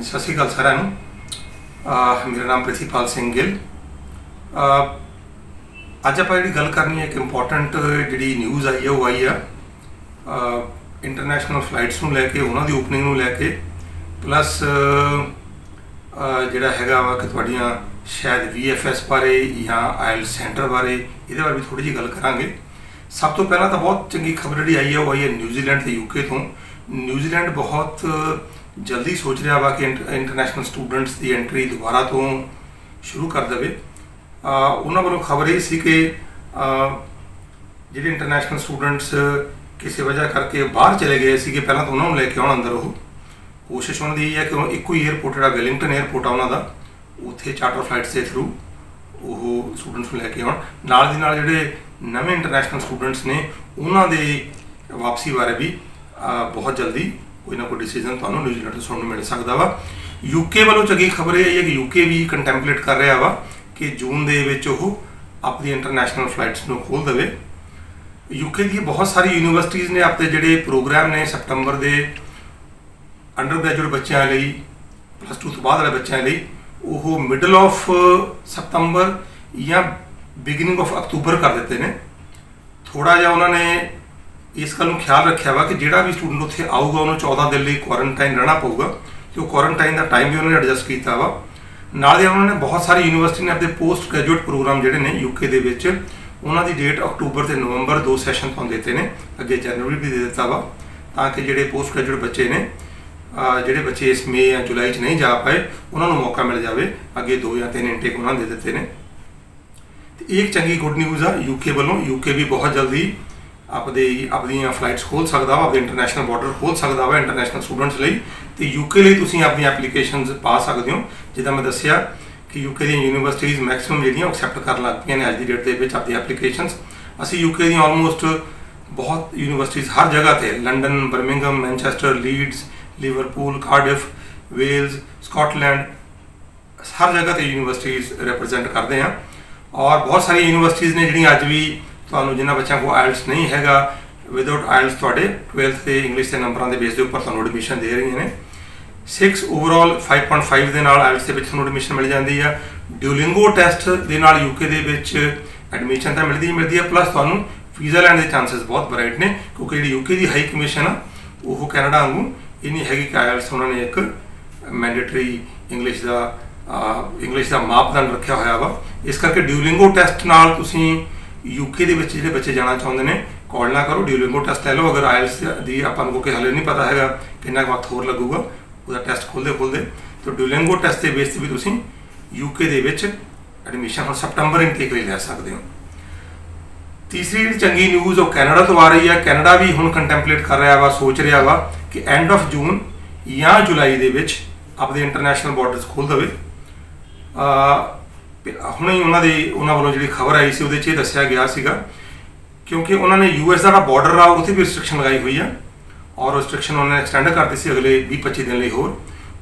सत श्री अकाल सारिਆਂ ਨੂੰ। मेरा नाम प्रिथीपाल सिंह गिल। ਅੱਜ ਆਪਾਂ ਜਿਹੜੀ ਗੱਲ ਕਰਨੀ ਹੈ ਇੱਕ ਇੰਪੋਰਟੈਂਟ ਜਿਹੜੀ ਨਿਊਜ਼ ਆਈ ਹੈ ਉਹ ਆਈ ਆ ਇੰਟਰਨੈਸ਼ਨਲ ਫਲਾਈਟਸ ਨੂੰ ਲੈ ਕੇ, ਉਹਨਾਂ ਦੀ ਓਪਨਿੰਗ ਨੂੰ ਲੈ ਕੇ, ਪਲੱਸ ਜਿਹੜਾ ਹੈਗਾ ਵਾ ਕਿ ਤੁਹਾਡੀਆਂ ਸ਼ਾਇਦ VFS ਬਾਰੇ ਜਾਂ ਆਇਲਸ ਸੈਂਟਰ ਬਾਰੇ, ਇਹਦੇ ਬਾਰੇ ਵੀ ਥੋੜੀ ਜਿਹੀ ਗੱਲ ਕਰਾਂਗੇ। ਸਭ ਤੋਂ ਪਹਿਲਾਂ ਤਾਂ ਬਹੁਤ ਚੰਗੀ ਖਬਰ ਜਿਹੜੀ ਆਈ ਹੈ ਉਹ ਆਈ ਹੈ ਨਿਊਜ਼ੀਲੈਂਡ ਤੇ UK ਤੋਂ। ਨਿਊਜ਼ੀਲੈਂਡ ਬਹੁਤ जल्दी सोच रहा वा कि इंटरनेशनल स्टूडेंट्स की एंट्री दोबारा तो शुरू कर देवे। उन्होंने वालों खबर ये सी कि जिहड़े इंटरनेशनल स्टूडेंट्स किसी वजह करके बाहर चले गए सी, पहला तो उन्होंने लैके आउण अंदर। वो कोशिश उन्होंने यही है कि एक ही एयरपोर्ट जिहड़ा वेलिंगटन एयरपोर्ट आ उन्हों का, उत्थे चार्टर फ्लाइट्स के थ्रू वो स्टूडेंट्स को लैके आउण। नाल दी नाल जिहड़े नवे इंटरनेशनल स्टूडेंट्स ने उन्हों दे वापसी बारे भी बहुत जल्दी कोई ना कोई डिसीजन तो न्यूजीलैंड तो सुनने मिल सकता वा। UK वालों चंगी खबर यह है कि UK भी कंटैंपलेट कर रहा वा कि जून दे विच वो अपनी इंटरनेशनल फ्लाइट्स को खोल देवे। UK की बहुत सारी यूनिवर्सिटीज़ ने अपने जोड़े प्रोग्राम ने सितंबर के अंडर ग्रैजुएट बच्चों लई, +2 तो बाद वाले बच्चों लई वो मिडल ऑफ सितंबर या बिगिनिंग ऑफ अक्तूबर कर देते हैं। थोड़ा जिहा उन्होंने इस गल ख्याल रखा वा कि जोड़ा भी स्टूडेंट उत्थे आऊगा उन्होंने 14 दिन लिए क्वारंटाइन रहना पऊगा, तो क्वारंटाइन का टाइम भी उन्होंने एडजस्ट किया वा। नाल उन्होंने बहुत सारी यूनिवर्सिटी ने अपने पोस्ट ग्रैजुएट प्रोग्राम जोड़े ने UK के उन्होंने डेट अक्टूबर से नवंबर 2 सैशन तो देते हैं, अगे जनवरी भी दे दिता वा, ताकि जोड़े पोस्ट ग्रैजुएट बच्चे ने जोड़े बच्चे इस मई या जुलाई नहीं जा पाए उन्होंने मौका मिल जाए, अगे 2 या 3 इंटेक उन्होंने दे देते हैं। एक चंगी गुड न्यूज़ आ UK वालों। UK भी बहुत जल्दी अपनी फ्लाइट्स खोल सकता वा, अपने इंटरनेशनल बॉर्डर खोल सकता वा इंटरनेशनल स्टूडेंट्स लिए। तो UK लिए तुसीं अपनी एप्लीकेशनस पा सकते हो। जिदा मैं दसिया कि UK दी यूनिवर्सिटीज़ मैक्सिमम जिहड़ियां एक्सैप्ट कर लग पईयां ने अज दी डेट दे विच अपनी एप्लीकेशनस। असीं UK दी ऑलमोस्ट बहुत यूनिवर्सिटीज़ हर जगह ते London, Birmingham, Manchester, Leeds, Liverpool, Cardiff, Wales, Scotland, हर जगह ते यूनिवर्सिटीज़ रिप्रजेंट करते हैं। और बहुत सारी यूनिवर्सिटीज़ ने जिहड़ियां अज भी ਤੁਹਾਨੂੰ जिन्होंने बच्चों को आयल्स नहीं हैगा, विदाउट आयल्स थोड़े 12th के इंग्लिश के नंबरों के बेस के उपर तुहानूं एडमिशन दे रही हैं। 6 ओवरऑल 5.5 के नाल आयल्स के तुहानूं एडमिशन मिल जाती है। ड्यूलिंगो टैसट के नाल UK के एडमिशन तो मिलती है, प्लस तुहानूं वीज़ा लैण के चांसिस बहुत ब्राइट ने, क्योंकि जी UK की हाई कमीशन आ वो कैनेडा वांगू ये नहीं हैगी कि आयल्स उन्होंने एक मैंडेटरी इंग्लिश का मापदंड रखा होया वा। इस करके ड्यूलिंगो टैसट नाल तुसीं UK के जो बच्चे जाना चाहते हैं कॉल ना करो, ड्यूलिंगो टैसट ले लो। अगर आयल्स की अपन को हले नहीं पता है कि वक्त होर लगूगा वह टैसट खोलते तो ड्यूलिंगो टैसट के बेस भी तुम UK के एडमिशन हम सितंबर इनटेक ले सकते हो। तीसरी चंगी न्यूज़ वो कैनेडा तो आ रही है। कैनेडा भी हुण कंटैंपलेट कर रहा वा, सोच रहा वा कि एंड ऑफ जून या जुलाई के अपने इंटरनेशनल बॉर्डर्स खोल देवे। हुणे उन्होंने वालों जी खबर आई सी उहदे दस्सिया गया सीगा, क्योंकि उन्होंने US का बॉर्डर आ उत्थे भी रिस्ट्रिक्शन लगाई हुई है, और रिस्ट्रिक्शन उन्होंने एक्सटेंड कर दी सी अगले 20-25 दिन लिए होर।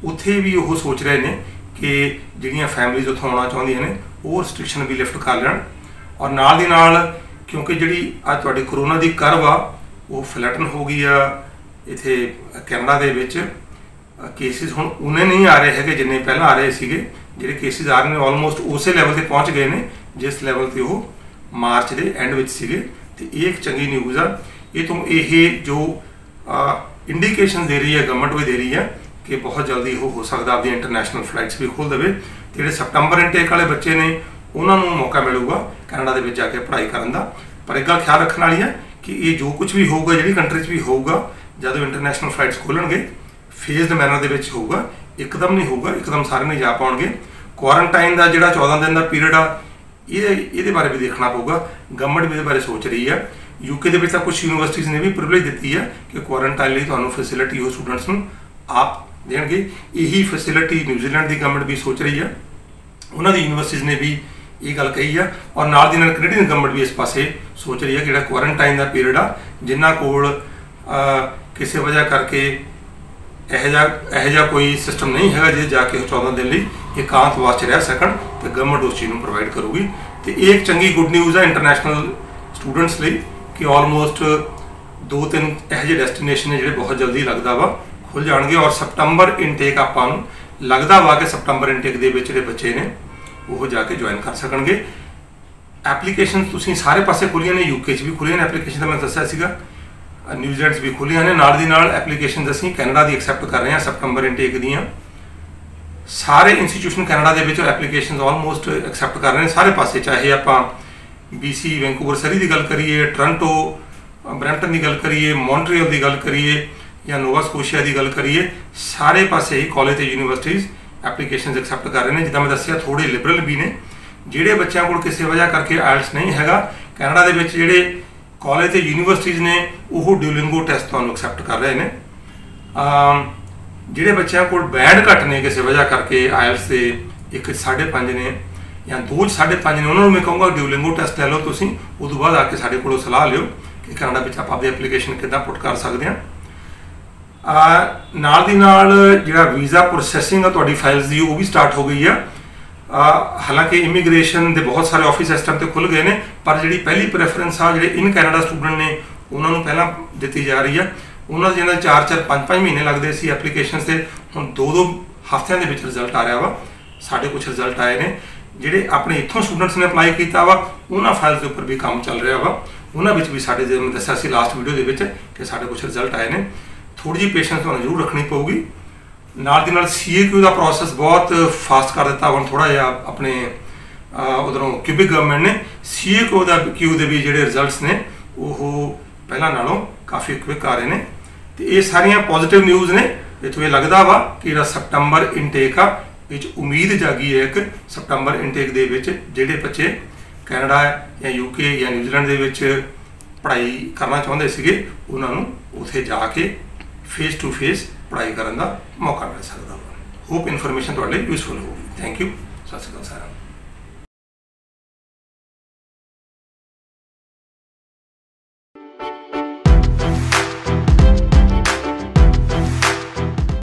उत्थे भी वो सोच रहे हैं कि जिहड़ियां फैमिलीज उत्थों आउणा चाहुंदियां ने वो रिस्ट्रिक्शन भी लिफ्ट कर लैण। और नाल दी नाल क्योंकि जिहड़ी अज तुहाडी करोना की करव आ वो फ्लैटन हो गई आ इत्थे कैनेडा दे विच। केसिस हुण उन्ने नहीं आ रहे हैं जिन्ने पहलां आ रहे सीगे। ਜਿਹੜੇ केसिस आ रहे हैं ऑलमोस्ट उस लैवल पर पहुँच गए हैं जिस लैवल पर वो मार्च के एंड में सीगे। तो एक चंगी न्यूज़ आ ये तो ये जो इंडिकेशन दे रही है गवर्नमेंट भी दे रही है कि बहुत जल्दी हो सकता अपनी इंटरनेशनल फ्लाइट्स भी खोल देवे। तो जो सितंबर इनटेक वाले बच्चे ने उन्होंने मौका मिलेगा कैनेडा के जाके पढ़ाई करने का। पर एक गल ख्याल रखने वाली है कि ये जो कुछ भी होगा जी कंट्रीज भी होगा जब इंटरनेशनल फ्लाइट्स खोलणगे फेजड मैनर के होगा, एकदम नहीं होगा, एकदम सारे नहीं जा पाएंगे। क्वारंटाइन का जो 14 दिन का पीरियड आ ये बारे भी देखना पऊगा। गवर्नमेंट भी ये बारे सोच रही है। UK के कुछ यूनिवर्सिटीज़ ने भी प्रिविलेज दी है कि क्वारंटाइन लिए तो फैसिलिटी हो स्टूडेंट्स को आप देंगे। यही फैसिलिटी न्यूजीलैंड की गवर्नमेंट भी सोच रही है, उन्होंने यूनिवर्सिटीज़ ने भी ये गल कही है। और नाल दी नाल कैनेडियन गवर्नमेंट भी इस पासे सोच रही है कि जो क्वारंटाइन का पीरियड आ जिन्हों कोल किसी वजह करके यह कोई सिस्टम नहीं है जिस जाके 14 दिन लिए एकांतवास रह सकन, तो गवर्नमेंट उस चीज़ को प्रोवाइड करूगी। तो एक चंगी गुड न्यूज़ है इंटरनेशनल स्टूडेंट्स लिए कि ऑलमोस्ट 2-3 यह डेस्टिनेशन है जो बहुत जल्दी लगता वा खुल जाएंगे। और सितंबर इनटेक आपां लगता वा कि सप्टंबर इनटेक के जोड़े बच्चे ने वो जाके ज्वाइन कर सकणगे। एप्लीकेशन तुसीं सारे पासे खुलियां ने, यूके भी खुलियां ने एप्लीकेशन, तो मैं दस्सिया सीगा, न्यूजीलैंड भी खुलियां ने। नाल दी नाल एप्लीकेशन असीं कैनेडा की एक्सैप्ट कर रहे हैं सप्टंबर इनटेक दियां। सारे इंस्टीट्यूशन कैनेडा के विच एप्लीकेशन ऑलमोस्ट एक्सैप्ट कर रहे हैं सारे पासे, चाहे आपां BC वैंकूवर सरी की गल करिए, टोरंटो ब्रैम्पटन की गल करिए, मॉन्ट्रियल की गल करिए या नोवा स्कोशिया की गल करिए, सारे पासे ही कॉलेज ते यूनीवर्सिटीज़ एप्लीकेशन एक्सैप्ट कर रहे हैं। जिद्दां मैं दस्सिया थोड़े लिबरल भी ने, जिहड़े बच्चों को किसी वजह करके IELTS नहीं हैगा, कैनेडा दे विच जिहड़े कॉलेज ते यूनीवर्सिटीज़ ने वो ड्यूलिंगो टैसट तुहानूं एक्सैप्ट कर रहे हैं। जिहड़े बच्चों को बैंड घट ने किसी वजह करके IELTS के 1.5 ने या 2 5.5 ने, उन्होंने मैं कहूँगा ड्यूलिंगो टैसट लै लो तुसीं, उस बाद आके साडे कोलों सलाह लिओ कि कैनेडा विच आपां आपदी एप्लीकेशन किद्दां पुट कर सकते हैं। नाल दी नाल जिहड़ा वीज़ा प्रोसैसिंग है तुहाडी फाइल्स दी वो भी स्टार्ट हो गई है। हालांकि इमीग्रेशन के बहुत सारे ऑफिस इस टाइम तो खुल गए हैं, पर जी पहली प्रेफरेंस आ जो इन कैनेडा स्टूडेंट ने उन्होंने पहला दी जा रही है। उन्होंने जिन्हें 4-4 5-5 महीने लगते सी एप्लीकेशन से, हुण 2-2 हफ्तियां दे विच रिजल्ट आ रहा वा। साढ़े कुछ रिजल्ट आए हैं जिहड़े अपने इत्थों स्टूडेंट्स ने अप्लाई किया वा, उन्होंने फाइल्स के उपर भी काम चल रहा वा। उन्होंने भी साढ़े जो मैं दस्सिया सी लास्ट वीडियो के विच कि साढ़े कुछ रिजल्ट आए हैं। थोड़ी जी पेशेंस तुहानूं जरूर रखनी पऊगी। नाल दी नाल CAQ का प्रोसैस बहुत फास्ट कर दिता। हुण थोड़ा जिहा अपने उधरों क्यूबिक गवर्नमेंट ने CAQ के भी जिहड़े रिजल्ट्स ने वो पहला नालों काफ़ी क्विक आ रहे हैं। तो ये सारियां पॉजिटिव न्यूज़ ने। इत्थों ये लगता वा कि जिहड़ा सप्टंबर इनटेक आ विच उम्मीद जागी है एक सप्टंबर इनटेक दे विच जिहड़े बच्चे कैनेडा या UK या न्यूजीलैंड दे विच पढ़ाई करना चाहुंदे सीगे, उन्हां नूं उत्थे जाके फेस टू फेस पढ़ाई करने का मौका मिल सकता है। होप इन्फॉर्मेशन तुहाडे लई यूजफुल होगी। Thank you. सत श्री अकाल साਰਿਆਂ ਨੂੰ।